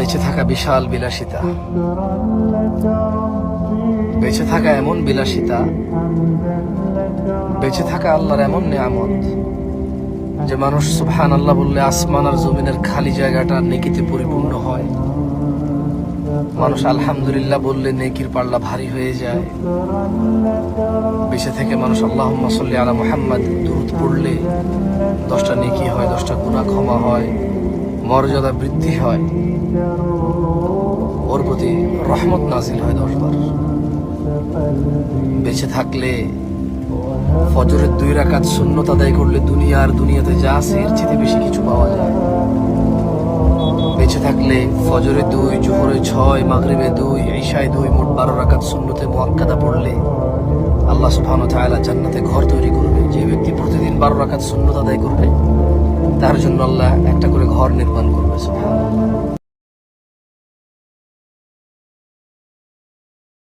বেঁচে থাকা বিশাল বিলাসিতা, বেঁচে থাকা এমন বিলাসিতা, বেঁচে থাকা আল্লাহর এমন নিয়ামত যে মানুষ সুবহানাল্লাহ বললে আসমান আর জমিনের খালি জায়গাটা নেকিতে পরিপূর্ণ হয়। মানুষ আলহামদুলিল্লাহ বললে নেকির পাল্লা ভারী হয়ে যায়। বেঁচে থেকে মানুষ আল্লাহুম্মা সাল্লি আলা মুহাম্মাদ দুরূদ পড়লে 10টা নেকি হয়, 10টা গুনাহ ক্ষমা হয়, মর্যাদা বৃদ্ধি হয়, ওর প্রতি রহমত নাজিল হয় 10 বার। বেঁচে থাকলে ফজরের 2 রাকাত সুন্নত আদায় করলে দুনিয়াতে যা আছে এর চেয়ে বেশি কিছু পাওয়া যায়। বেঁচে থাকলে ফজরে 2, জোহরে 6, মাগরিবে 2, ইশায় 2, মোট 12 রাকাত সুন্নতে মুআক্কাদা পড়লে আল্লাহ সুবহানাহু ওয়া তাআলা জান্নাতে ঘর তৈরি করবে। যে ব্যক্তি প্রতিদিন 12 রাকাত সুন্নত আদায় করবে তার জন্য আল্লাহ একটা করে ঘর নির্মাণ করবে। সুবহানাল্লাহ।